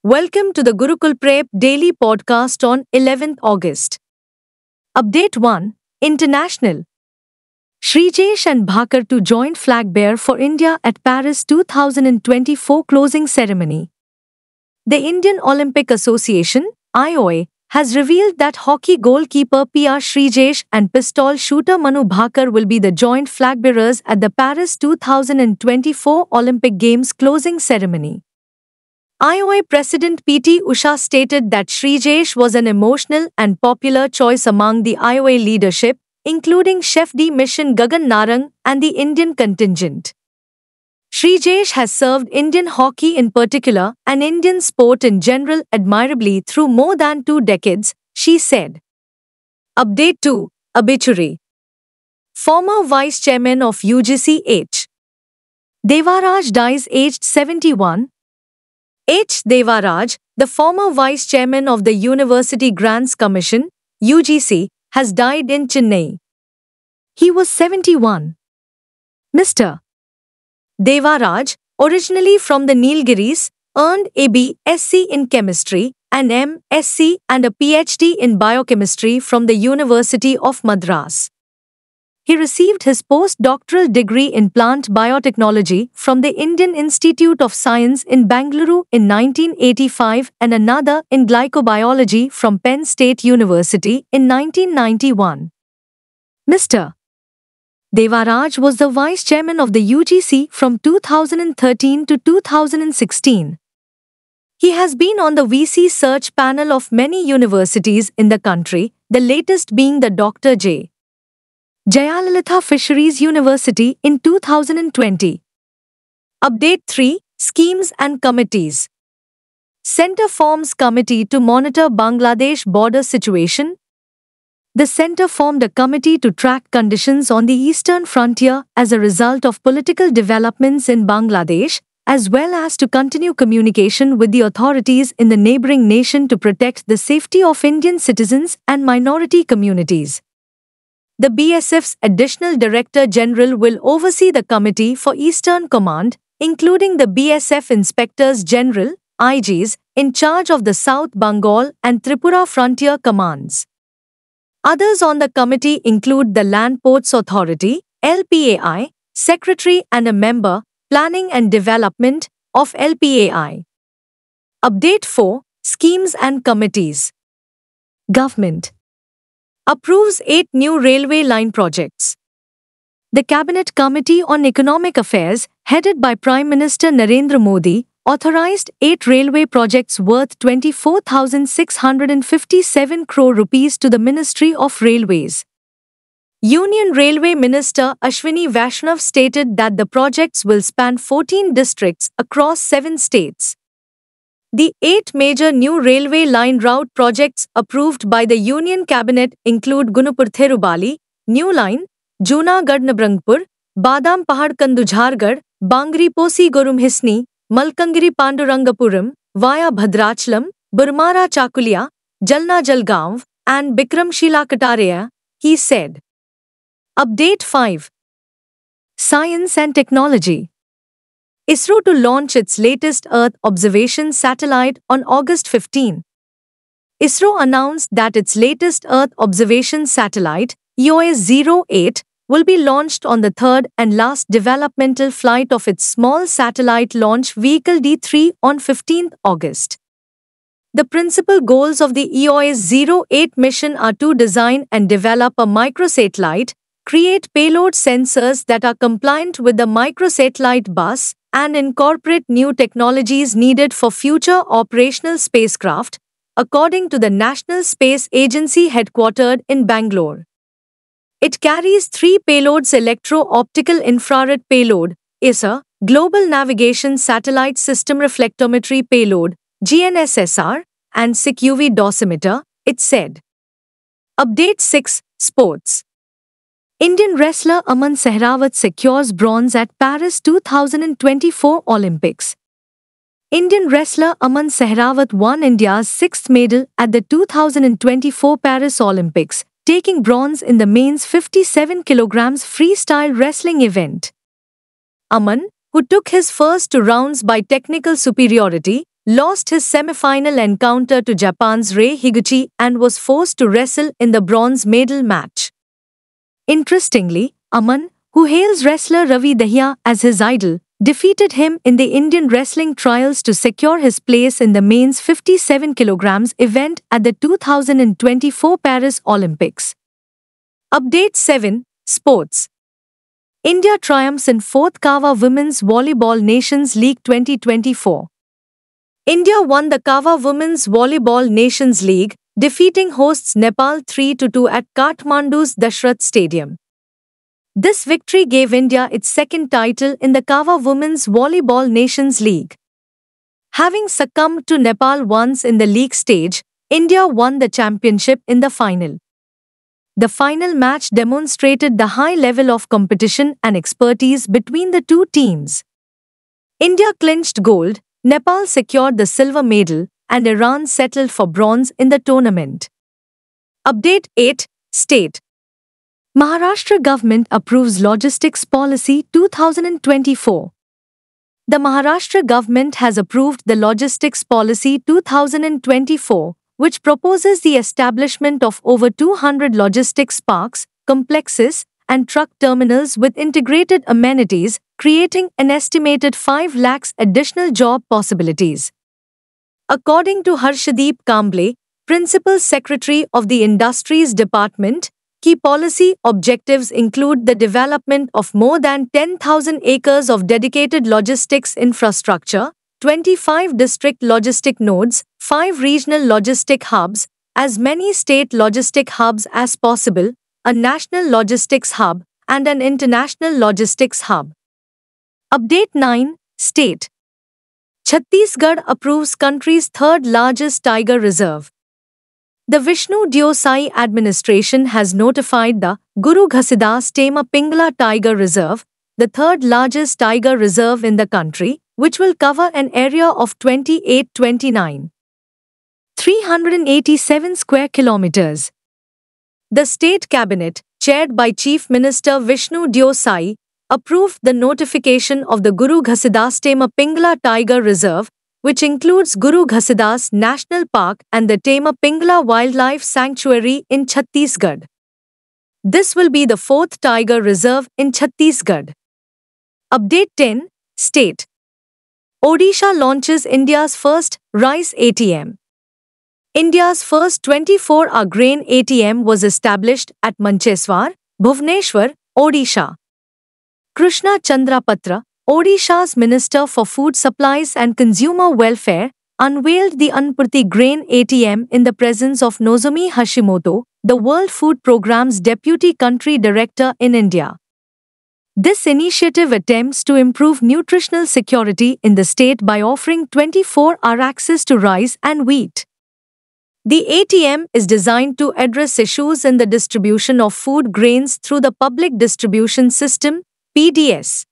Welcome to the Gurukul Prep Daily Podcast on 11th August. Update 1. International. Shrijesh and Bhakar to joint flag bearer for India at Paris 2024 closing ceremony. The Indian Olympic Association, IOA, has revealed that hockey goalkeeper PR Shrijesh and pistol shooter Manu Bhakar will be the joint flag bearers at the Paris 2024 Olympic Games closing ceremony. IOA President PT Usha stated that Shrijesh was an emotional and popular choice among the IOA leadership, including Chef de Mission Gagan Narang and the Indian contingent. Shrijesh has served Indian hockey in particular and Indian sport in general admirably through more than 2 decades, she said. Update 2. Obituary. Former Vice Chairman of UGC H. Devaraj dies aged 71. H. Devaraj, the former Vice Chairman of the University Grants Commission, UGC, has died in Chennai. He was 71. Mr. Devaraj, originally from the Nilgiris, earned a B.Sc in Chemistry, an M.Sc and a Ph.D. in Biochemistry from the University of Madras. He received his postdoctoral degree in plant biotechnology from the Indian Institute of Science in Bangalore in 1985 and another in glycobiology from Penn State University in 1991. Mr. Devaraj was the Vice Chairman of the UGC from 2013 to 2016. He has been on the VC search panel of many universities in the country, the latest being the Dr. J. Jayalalitha Fisheries University in 2020. Update 3. Schemes and Committees. Centre forms committee to monitor Bangladesh border situation. The centre formed a committee to track conditions on the eastern frontier as a result of political developments in Bangladesh, as well as to continue communication with the authorities in the neighbouring nation to protect the safety of Indian citizens and minority communities. The BSF's Additional Director General will oversee the Committee for Eastern Command, including the BSF Inspectors General, IGs, in charge of the South Bengal and Tripura Frontier Commands. Others on the committee include the Land Ports Authority, LPAI, Secretary and a member, Planning and Development, of LPAI. Update 4. Schemes and Committees. Government approves 8 new railway line projects. The Cabinet Committee on Economic Affairs, headed by Prime Minister Narendra Modi, authorized 8 railway projects worth 24,657 crore rupees to the Ministry of Railways. Union Railway Minister Ashwini Vaishnav stated that the projects will span 14 districts across 7 states. The 8 major new railway line route projects approved by the Union Cabinet include Gunapur-Thirubali, New Line, Junagadh-Nabrangpur, Badam Pahad-Kandujhargarh, Bangri-Posi-Gorumhisni, Malkangiri-Pandurangapuram, via Bhadrachalam, Burmara-Chakulia, Jalna-Jalgaon, and Bikramshila-Kataria, he said. Update 5. Science and Technology. ISRO to launch its latest Earth observation satellite on August 15. ISRO announced that its latest Earth observation satellite, EOS-08, will be launched on the third and last developmental flight of its small satellite launch vehicle D3 on 15 August. The principal goals of the EOS-08 mission are to design and develop a microsatellite, create payload sensors that are compliant with the microsatellite bus, and incorporate new technologies needed for future operational spacecraft, according to the National Space Agency headquartered in Bangalore. It carries 3 payloads: Electro-Optical Infrared Payload, ESA, Global Navigation Satellite System Reflectometry Payload, GNSSR, and SIC UV dosimeter, it said. Update 6. Sports. Indian wrestler Aman Sehrawat secures bronze at Paris 2024 Olympics. Indian wrestler Aman Sehrawat won India's 6th medal at the 2024 Paris Olympics, taking bronze in the men's 57 kg freestyle wrestling event. Aman, who took his first 2 rounds by technical superiority, lost his semi-final encounter to Japan's Rei Higuchi and was forced to wrestle in the bronze medal match. Interestingly, Aman, who hails wrestler Ravi Dahiya as his idol, defeated him in the Indian wrestling trials to secure his place in the men's 57 kg event at the 2024 Paris Olympics. Update 7. Sports. India triumphs in 4th Kawa Women's Volleyball Nations League 2024. India won the Kawa Women's Volleyball Nations League, defeating hosts Nepal 3-2 at Kathmandu's Dashrath Stadium. This victory gave India its second title in the Kawa Women's Volleyball Nations League. Having succumbed to Nepal once in the league stage, India won the championship in the final. The final match demonstrated the high level of competition and expertise between the two teams. India clinched gold, Nepal secured the silver medal, and Iran settled for bronze in the tournament. Update 8. State. Maharashtra government approves Logistics Policy 2024. The Maharashtra government has approved the Logistics Policy 2024, which proposes the establishment of over 200 logistics parks, complexes, and truck terminals with integrated amenities, creating an estimated 5 lakhs additional job possibilities. According to Harshadeep Kamble, Principal Secretary of the Industries Department, key policy objectives include the development of more than 10,000 acres of dedicated logistics infrastructure, 25 district logistic nodes, 5 regional logistic hubs, as many state logistic hubs as possible, a national logistics hub, and an international logistics hub. Update 9. State. Chhattisgarh approves country's third largest tiger reserve. The Vishnu Deo-Sai administration has notified the Guru Ghasidas Tema Pingala Tiger Reserve, the third largest tiger reserve in the country, which will cover an area of 387 square kilometers. The state cabinet, chaired by Chief Minister Vishnu Deo-Sai, approved the notification of the Guru Ghasidas Tema Pingala Tiger Reserve, which includes Guru Ghasidas National Park and the Tema Pingala Wildlife Sanctuary in Chhattisgarh. This will be the 4th tiger reserve in Chhattisgarh. Update 10. State. Odisha launches India's first rice ATM. India's first 24-hour grain ATM was established at Mancheswar, Bhubaneswar, Odisha. Krishna Chandra Patra, Odisha's Minister for Food Supplies and Consumer Welfare, unveiled the Anpurti Grain ATM in the presence of Nozomi Hashimoto, the World Food Programme's Deputy Country Director in India. This initiative attempts to improve nutritional security in the state by offering 24-hour access to rice and wheat. The ATM is designed to address issues in the distribution of food grains through the Public Distribution System, PDS.